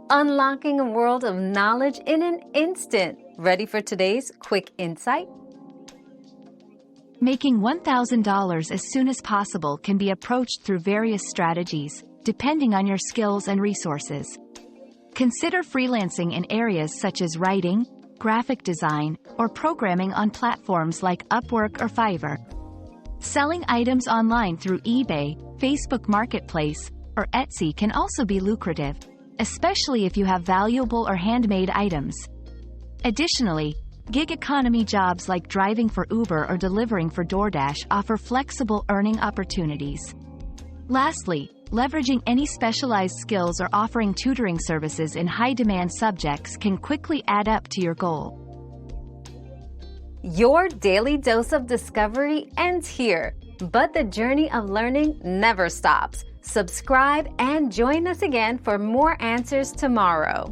unlocking a world of knowledge in an instant. Ready for today's quick insight? Making $1,000 as soon as possible can be approached through various strategies, depending on your skills and resources. Consider freelancing in areas such as writing, graphic design, or programming on platforms like Upwork or Fiverr. Selling items online through eBay, Facebook Marketplace, or Etsy can also be lucrative, especially if you have valuable or handmade items. Additionally, gig economy jobs like driving for Uber or delivering for DoorDash offer flexible earning opportunities. Lastly, leveraging any specialized skills or offering tutoring services in high-demand subjects can quickly add up to your goal. Your daily dose of discovery ends here, but the journey of learning never stops. Subscribe and join us again for more answers tomorrow.